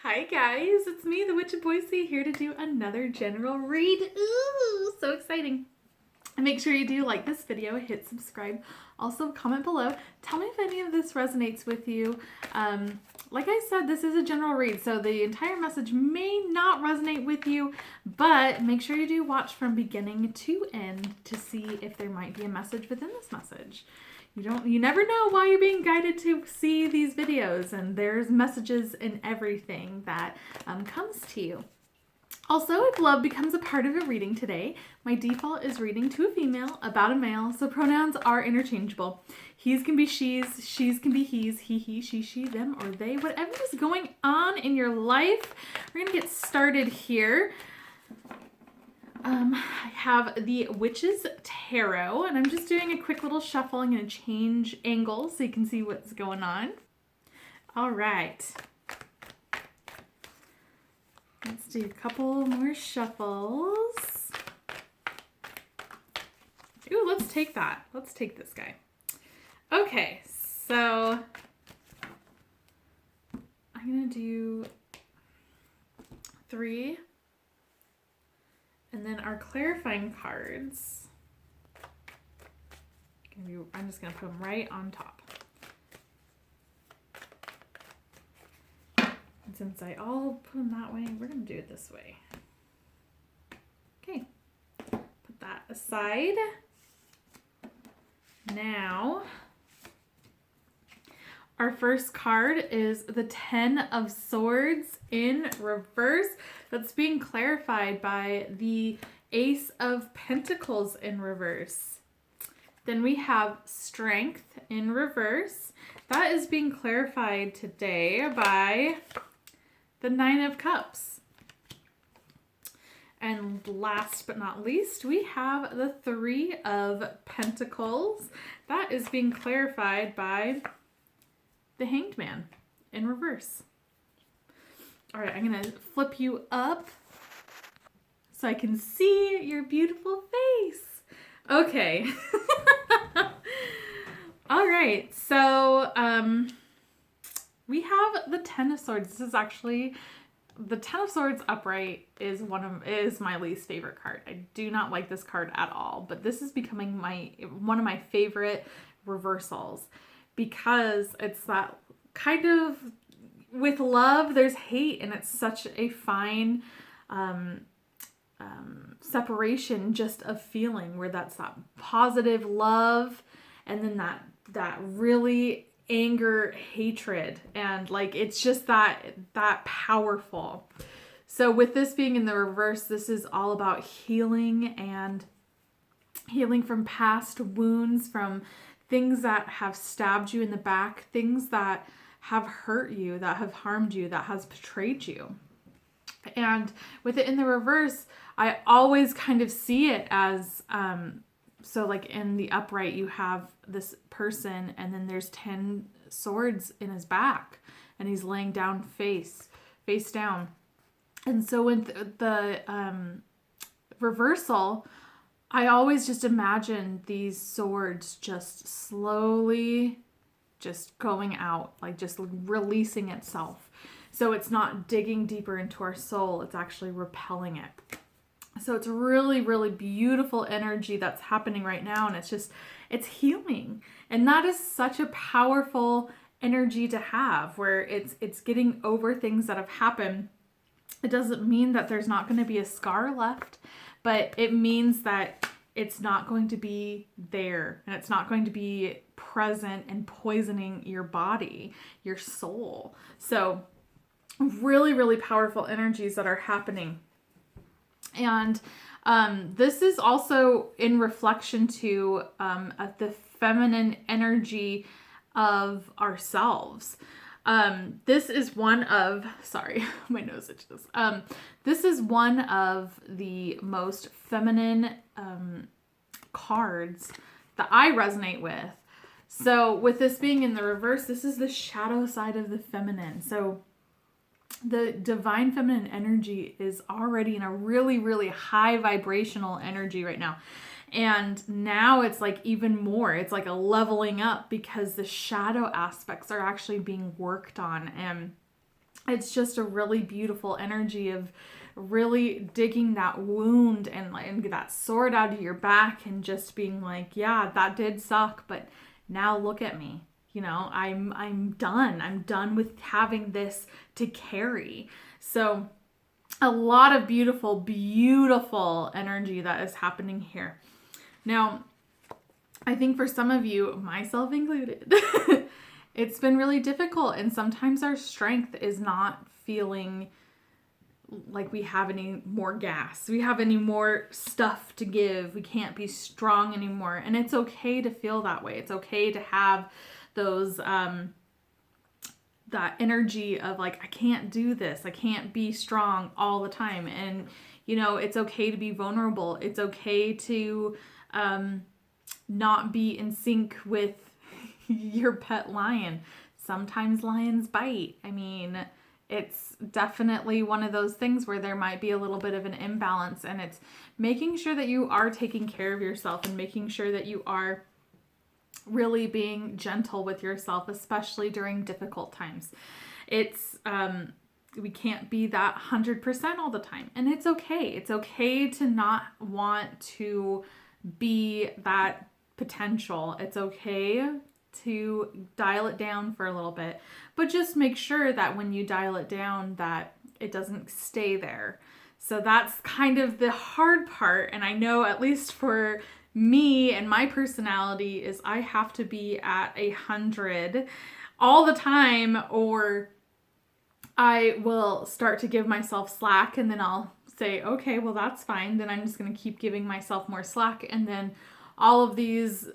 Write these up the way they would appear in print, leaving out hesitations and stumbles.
Hi guys, it's me, the Witch of Boise, here to do another general read. Ooh, so exciting. And make sure you do like this video, hit subscribe. Also comment below. Tell me if any of this resonates with you. Like I said, this is a general read, so the entire message may not resonate with you, but make sure you do watch from beginning to end to see if there might be a message within this message. You never know why you're being guided to see these videos, and there's messages in everything that comes to you. Also, if love becomes a part of your reading today, my default is reading to a female about a male, so pronouns are interchangeable. He's can be she's, she's can be he's, he, she, them, or they. Whatever is going on in your life, we're going to get started here. I have the Witch's Tarot, and I'm just doing a quick little shuffle. I'm going to change angles so you can see what's going on. All right. Let's do a couple more shuffles. Ooh, let's take that. Let's take this guy. Okay, so I'm going to do 3. And then our clarifying cards, I'm just going to put them right on top. And since I all put them that way, we're going to do it this way. Okay, put that aside. Now, our first card is the 10 of Swords in reverse. That's being clarified by the Ace of Pentacles in reverse. Then we have Strength in reverse. That is being clarified today by the 9 of Cups. And last but not least, we have the 3 of Pentacles. That is being clarified by the Hanged Man in reverse. All right, I'm gonna flip you up so I can see your beautiful face. Okay. All right, so we have the 10 of Swords. This is actually the 10 of Swords upright is my least favorite card. I do not like this card at all, but this is becoming one of my favorite reversals because it's that kind of, with love, there's hate, and it's such a fine separation just of feeling, where that's that positive love and then that really anger, hatred, and like it's just that powerful. So with this being in the reverse, this is all about healing and healing from past wounds, from things that have stabbed you in the back, things that have hurt you, that have harmed you, that has betrayed you. And with it in the reverse, I always kind of see it as, so like in the upright, you have this person and then there's 10 swords in his back and he's laying down face down. And so with the reversal, I always just imagine these swords just slowly just going out, like just releasing itself. So it's not digging deeper into our soul, it's actually repelling it. So it's really, really beautiful energy that's happening right now, and it's healing. And that is such a powerful energy to have, where it's getting over things that have happened. It doesn't mean that there's not going to be a scar left, but it means that it's not going to be there, and it's not going to be present and poisoning your body, your soul. So really, really powerful energies that are happening. And this is also in reflection to the feminine energy of ourselves. This is one of, sorry, my nose itches. This is one of the most feminine cards that I resonate with. So with this being in the reverse, this is the shadow side of the feminine. So the divine feminine energy is already in a really, really high vibrational energy right now. And now it's like even more, it's like a leveling up because the shadow aspects are actually being worked on. And It's just a really beautiful energy of really digging that wound and that sword out of your back and just being like, yeah, that did suck, but now look at me. I'm done. I'm done with having this to carry. So a lot of beautiful, beautiful energy that is happening here. Now, I think for some of you, myself included, it's been really difficult. And sometimes our strength is not feeling like we have any more gas. We have any more stuff to give. We can't be strong anymore. And it's okay to feel that way. It's okay to have those, that energy of like, I can't do this. I can't be strong all the time. And, it's okay to be vulnerable. It's okay to, not be in sync with your pet lion. Sometimes lions bite. I mean, it's definitely one of those things where there might be a little bit of an imbalance, and it's making sure that you are taking care of yourself and making sure that you are really being gentle with yourself, especially during difficult times. It's, we can't be that 100% all the time, and it's okay. It's okay to not want to be that potential. It's okay to dial it down for a little bit, but just make sure that when you dial it down that it doesn't stay there. So that's kind of the hard part. And I know, at least for me and my personality, is I have to be at 100 all the time, or I will start to give myself slack, and then I'll say, okay, well, that's fine. Then I'm just going to keep giving myself more slack. And then all of these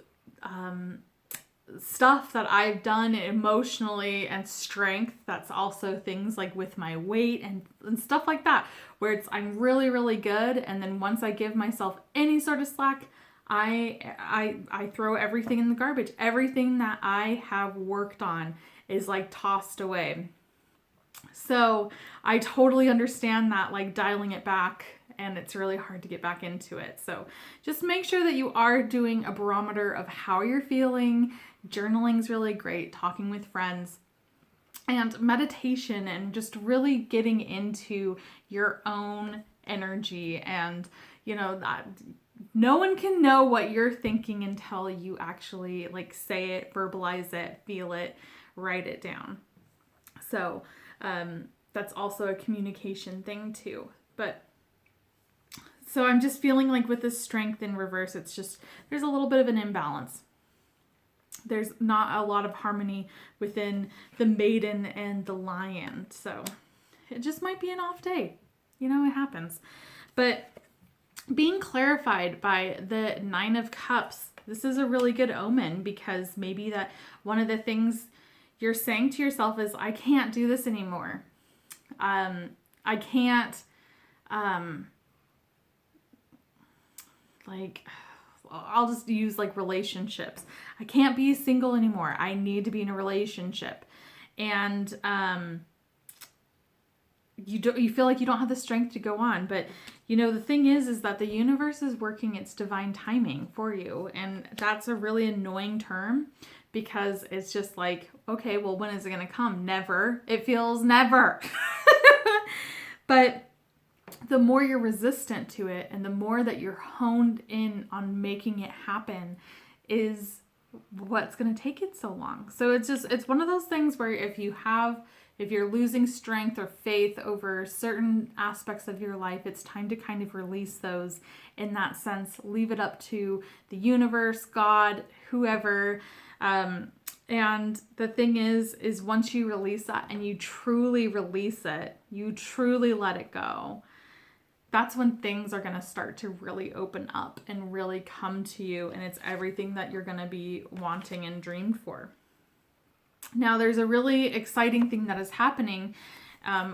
stuff that I've done emotionally and strength, that's also things like with my weight and stuff like that, where I'm really, really good. And then once I give myself any sort of slack, I throw everything in the garbage. Everything that I have worked on is like tossed away. So I totally understand that, like dialing it back, and it's really hard to get back into it. So just make sure that you are doing a barometer of how you're feeling. Journaling's really great, talking with friends, and meditation, and just really getting into your own energy. And that no one can know what you're thinking until you actually like say it, verbalize it, feel it, write it down. So that's also a communication thing too. But so I'm just feeling like with this strength in reverse, it's just, there's a little bit of an imbalance. There's not a lot of harmony within the maiden and the lion. So it just might be an off day. It happens. But being clarified by the 9 of Cups, this is a really good omen, because maybe that one of the things you're saying to yourself is, I can't do this anymore. I can't, I'll just use like relationships. I can't be single anymore. I need to be in a relationship. And you feel like you don't have the strength to go on. But the thing is that the universe is working its divine timing for you. And that's a really annoying term, because it's just like, okay, well, when is it going to come? Never. It feels never. But the more you're resistant to it, and the more that you're honed in on making it happen, is what's going to take it so long. So it's one of those things where if you're losing strength or faith over certain aspects of your life, it's time to kind of release those in that sense. Leave it up to the universe, God, whoever. And the thing is once you release that and you truly release it, you truly let it go, that's when things are going to start to really open up and really come to you. And it's everything that you're going to be wanting and dreamed for. Now, there's a really exciting thing that is happening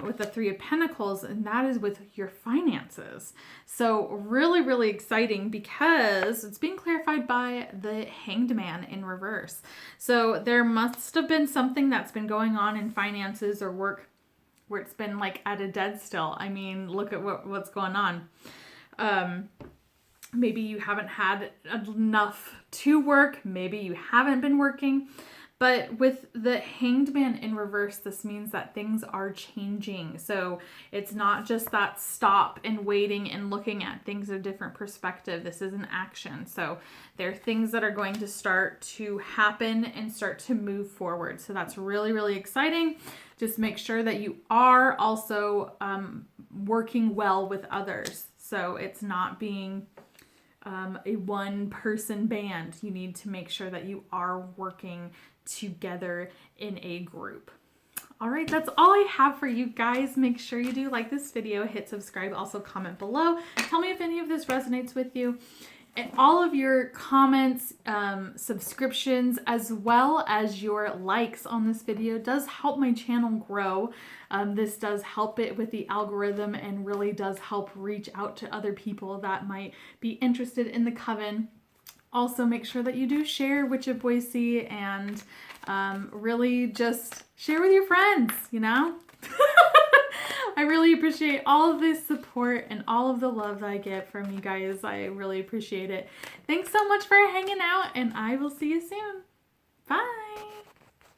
with the 3 of Pentacles, and that is with your finances. So really, really exciting, because it's being clarified by the Hanged Man in reverse. So there must have been something that's been going on in finances or work where it's been like at a dead still. I mean, look at what's going on. Maybe you haven't had enough to work. Maybe you haven't been working. But with the Hanged Man in reverse, this means that things are changing. So it's not just that stop and waiting and looking at things in a different perspective. This is an action. So there are things that are going to start to happen and start to move forward. So that's really, really exciting. Just make sure that you are also working well with others. So it's not being a one-person band. You need to make sure that you are working together in a group. All right, that's all I have for you guys. Make sure you do like this video, hit subscribe, also comment below. Tell me if any of this resonates with you. And all of your comments, subscriptions, as well as your likes on this video does help my channel grow. This does help it with the algorithm and really does help reach out to other people that might be interested in the coven. Also, make sure that you do share Witch of Boise and really just share with your friends, you know? I really appreciate all of this support and all of the love that I get from you guys. I really appreciate it. Thanks so much for hanging out, and I will see you soon. Bye!